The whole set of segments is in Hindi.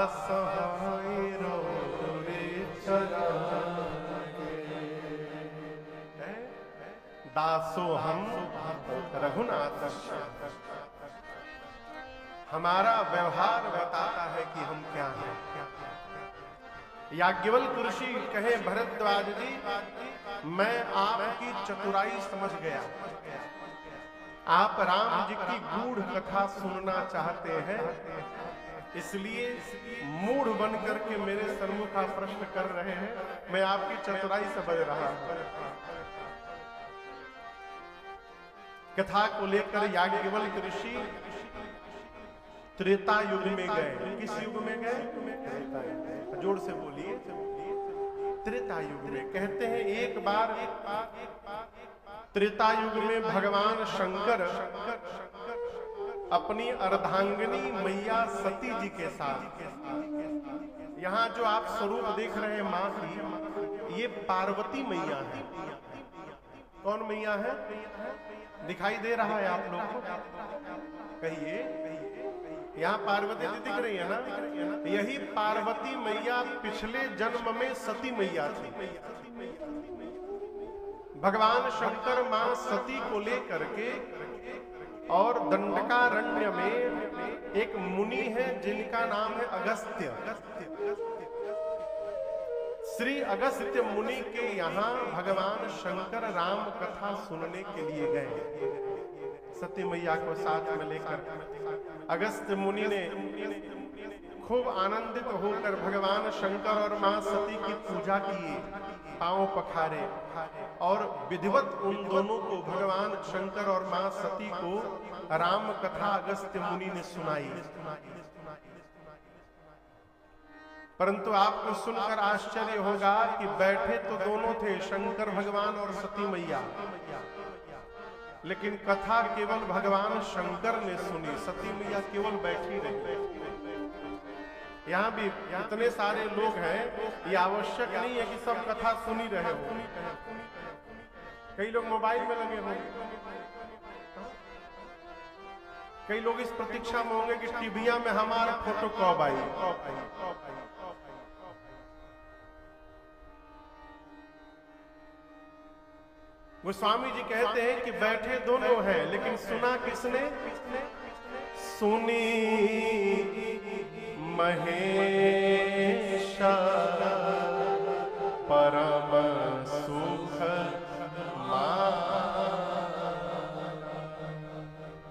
असहाय रे दासो हम रघुनाथ। हमारा व्यवहार बताता है कि हम क्या हैं। याज्ञवल्क्य ऋषि कहे भरद्वाज जी, मैं आपकी चतुराई समझ गया। आप राम जी की गूढ़ कथा सुनना चाहते हैं, इसलिए मूढ़ बन करके मेरे सन्मुख आप प्रश्न कर रहे हैं। मैं आपकी चतुराई समझ रहा हूं। कथा को लेकर याज्ञवल्क्य ऋषि त्रेता युग में गए। किस युग में गए? जोर से बोलिए। त्रेता युग में। कहते हैं एक बार त्रेता युग में भगवान शंकर अपनी अर्धांगिनी मैया सती जी के साथ, यहां जो आप स्वरूप देख रहे हैं मां की, ये पार्वती मैया है। कौन मैया है? दिखाई दे रहा है आप लोग को? कहिए। यहाँ पार्वती जी दिख रही है ना? यही पार्वती मैया पिछले जन्म में सती मैया थी। भगवान शंकर मां सती को लेकर के और दंडकारण्य में एक मुनि है जिनका नाम है अगस्त्य। श्री अगस्त्य मुनि के यहाँ भगवान शंकर राम कथा सुनने के लिए गए, सती मैया को साथ में लेकर। अगस्त्य मुनि ने खूब आनंदित होकर भगवान शंकर और मां सती की पूजा की, पांव पखारे और विधिवत उन दोनों को, भगवान शंकर और मां सती को राम कथा अगस्त्य मुनि ने सुनाई। परंतु आपको सुनकर आश्चर्य होगा कि बैठे तो दोनों थे, शंकर भगवान और सती मैया, लेकिन कथा केवल भगवान शंकर ने सुनी, सती मैया केवल बैठी रही। यहाँ भी इतने सारे लोग हैं, ये आवश्यक नहीं है कि सब कथा सुनी रहे हो। कई लोग मोबाइल में लगे होंगे, कई लोग इस प्रतीक्षा में होंगे कि टीविया में हमारा फोटो कब आई। गोस्वामी जी कहते हैं कि बैठे दोनों हैं, लेकिन सुना किसने? सुनी महेशा परम सुख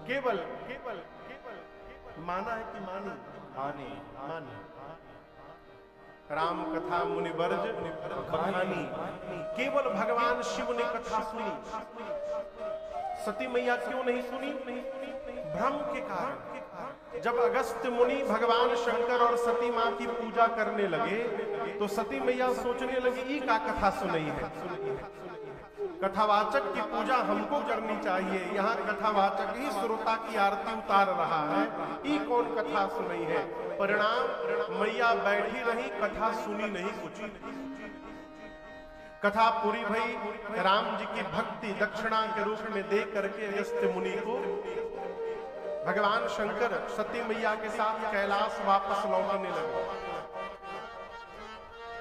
केवल माना है कि मानी? मानी। राम कथा मुनिवर्ज बखानी। केवल भगवान शिव ने कथा सुनी, सती मैया क्यों नहीं सुनी? भ्रम के कारण। जब अगस्त्य मुनि भगवान शंकर और सती मां की पूजा करने लगे तो सती मैया सोचने लगी, ई का कथा सुनाई है, कथावाचक की पूजा हमको करनी चाहिए, यहाँ कथावाचक ही श्रोता की आरती उतार रहा है, ई कौन कथा सुनाई है। परिणाम मैया बैठी रही, कथा सुनी नहीं कुछ। कथा पूरी भई, राम जी की भक्ति दक्षिणा के रूप में दे करके अगस्त्य मुनि को भगवान शंकर सती मैया के साथ कैलाश वापस लौटने लगे।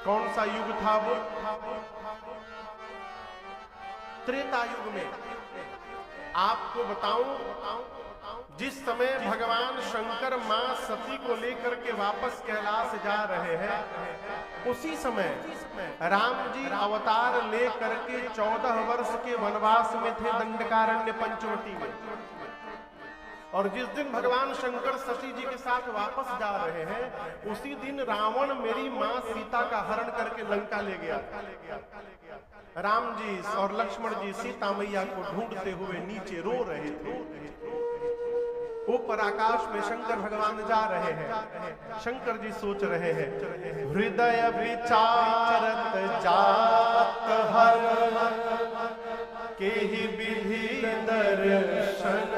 कौन सा युग था वो? त्रेता युग में। आपको बताऊं, जिस समय भगवान शंकर मां सती को लेकर के वापस कैलाश जा रहे हैं, उसी समय राम जी अवतार लेकर के 14 वर्ष के वनवास में थे दंडकारण्य पंचवटी में। और जिस दिन भगवान शंकर सती जी के साथ वापस जा रहे हैं, उसी दिन रावण मेरी मां सीता का हरण करके लंका ले गया। राम जी और लक्ष्मण जी सीता मैया को ढूंढते हुए नीचे रो रहे थे। ऊपर आकाश में शंकर भगवान जा रहे हैं। शंकर जी सोच रहे हैं, हृदय विचारत जात हर के ही विधि दर्शन,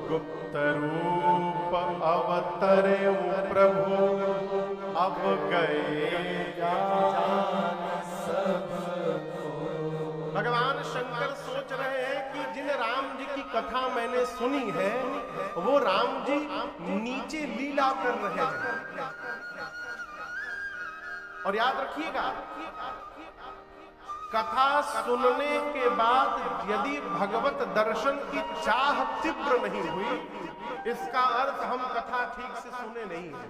गुप्त रूप अवतरे प्रभु अब गए सब। भगवान शंकर सोच रहे हैं कि जिन राम जी की कथा मैंने सुनी है वो राम जी नीचे लीला कर रहे हैं। और याद रखिएगा, कथा सुनने के बाद यदि भगवत दर्शन की चाह तीव्र नहीं हुई, इसका अर्थ हम कथा ठीक से सुने नहीं है।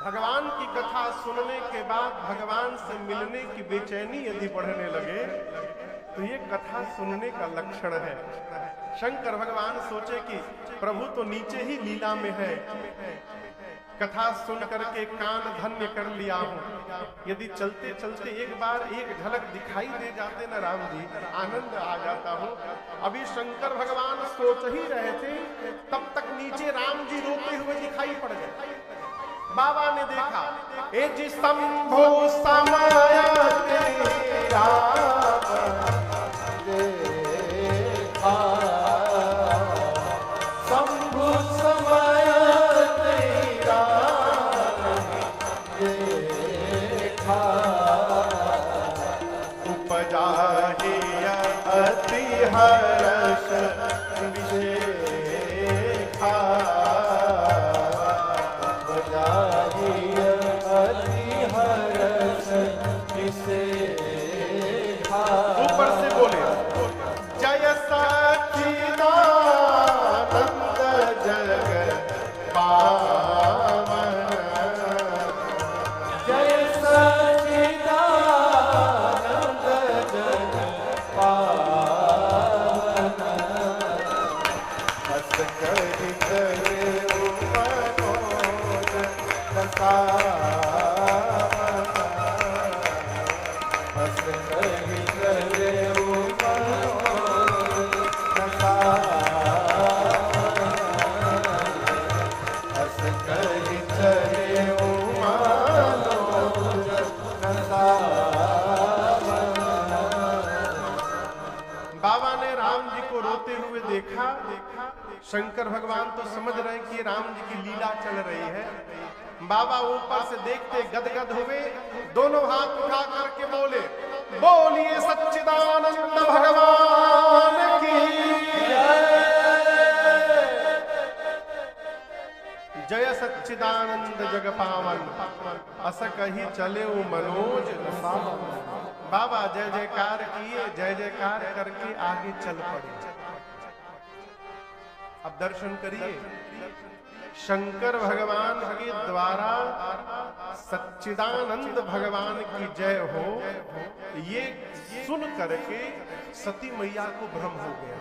भगवान की कथा सुनने के बाद भगवान से मिलने की बेचैनी यदि बढ़ने लगे तो ये कथा सुनने का लक्षण है। शंकर भगवान सोचे कि प्रभु तो नीचे ही लीला में है, कथा सुन करके कान धन्य कर लिया हूं, यदि चलते चलते एक बार एक झलक दिखाई दे जाते न राम जी, आनंद आ जाता हूं। अभी शंकर भगवान सोच ही रहे थे, तब तक नीचे राम जी रोते हुए दिखाई पड़ गए। बाबा ने देखा, ए जी शंभो समय तेरा देखा, शंभो समय तेरा देखा, उपजा अति हर्ष विशेखा, ऊपर से बोले जय सच्चिदानंद जग पावन, जय सच्चिदानंद जग पावन, हस कहि करे मनोज रसावन, हस कहि करे बाबा ने राम जी को रोते हुए देखा। शंकर भगवान तो समझ रहे कि राम जी की लीला चल रही है। बाबा ऊपर से देखते गदगद हुए, दोनों हाथ उठा करके बोले, बोलिए सच्चिदानंद भगवान की जय, सच्चिदानंद जग पावन, अस कही चले मनोज रसावन। बाबा जय जयकार किए, जय जयकार करके आगे चल पड़े। अब दर्शन करिए, शंकर भगवान के द्वारा सच्चिदानंद भगवान की जय हो, ये सुन करके सती मैया को भ्रम हो गया।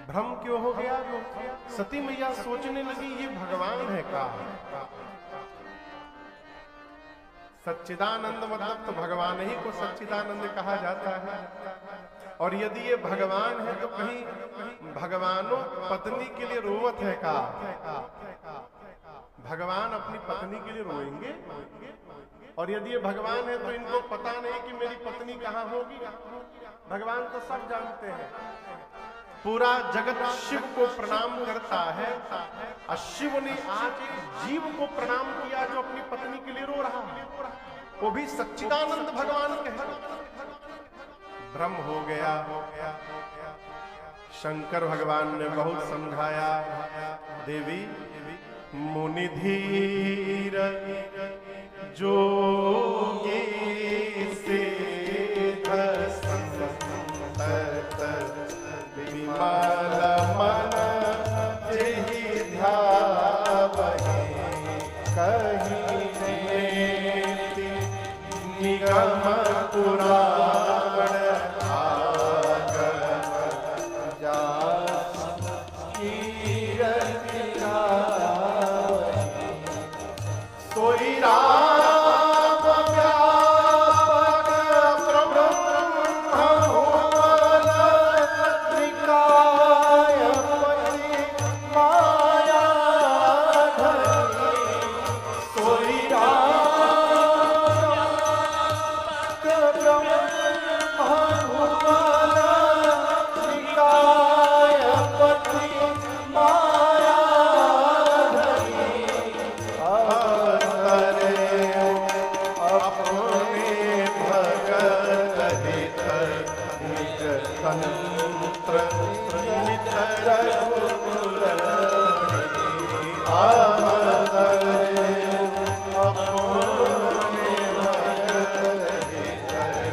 भ्रम क्यों हो गया? सती मैया सोचने लगी ये भगवान है का? सच्चिदानंद मतलब तो भगवान ही को सच्चिदानंद कहा जाता है। और यदि ये भगवान है तो कहीं भगवानों पत्नी के लिए रोवत है का? भगवान अपनी पत्नी के लिए रोएंगे? और यदि ये भगवान है तो इनको पता नहीं कि मेरी पत्नी कहाँ होगी? भगवान तो सब जानते हैं। पूरा जगत शिव को प्रणाम करता है और शिव ने आज एक जीव को प्रणाम किया जो अपनी पत्नी के लिए रो रहा है, वो भी सच्चिदानंद भगवान कहते। भ्रम हो गया। शंकर भगवान ने बहुत समझाया, देवी मुनि धीर जोगी सिद्ध संत विमल मन जेहि ध्यावहि, कहि नेति निगम पुराण आगम जासु कीरति गावहि, सोई राम प्यारे तंत्र नित रघुकुल आवतरे अपने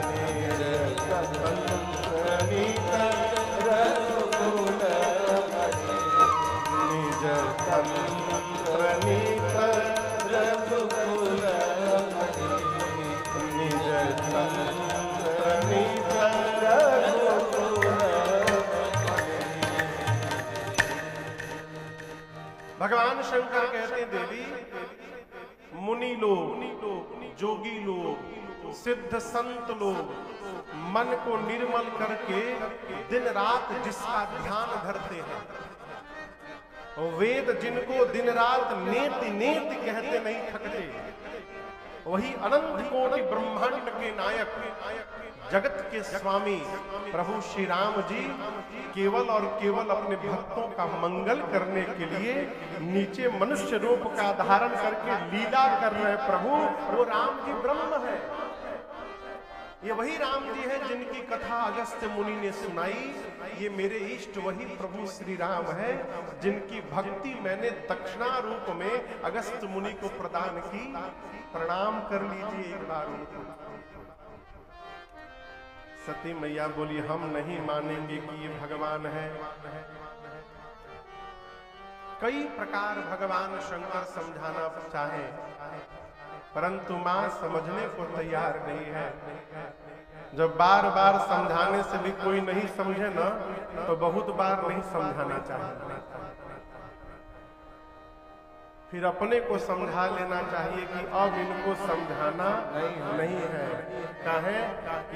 निज तंत्र नित रघुकुल निज तंत्र नित रघुकुल निज तंत्र नित रघुकुल। भगवान शंकर कहते हैं देवी, मुनि लोग, जोगी लोग, सिद्ध संत लोग मन को निर्मल करके दिन रात जिसका ध्यान धरते हैं, वेद जिनको दिन रात नेति नेति कहते नहीं थकते, वही अनंत कोटि ब्रह्मांड के नायक जगत के स्वामी प्रभु श्री राम जी केवल और केवल अपने भक्तों का मंगल करने के लिए नीचे मनुष्य रूप का धारण करके लीला कर रहे प्रभु, वो राम जी ब्रह्म है। ये वही राम जी है जिनकी कथा अगस्त्य मुनि ने सुनाई। ये मेरे इष्ट वही प्रभु श्री राम है जिनकी भक्ति मैंने दक्षिणा रूप में अगस्त्य मुनि को प्रदान की। प्रणाम कर लीजिए एक बार उनको। सती मैया बोली, हम नहीं मानेंगे कि ये भगवान है। कई प्रकार भगवान शंकर समझाना चाहे, परंतु मां समझने को तैयार नहीं है। जब बार बार समझाने से भी कोई नहीं समझे ना, तो बहुत बार नहीं समझाना चाहिए, फिर अपने को समझा लेना चाहिए कि अब इनको समझाना नहीं है। काहे?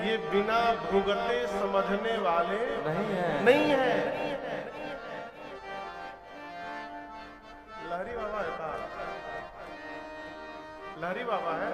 ये बिना भुगते समझने वाले नहीं है। लहरी बाबा है, लहरी बाबा है।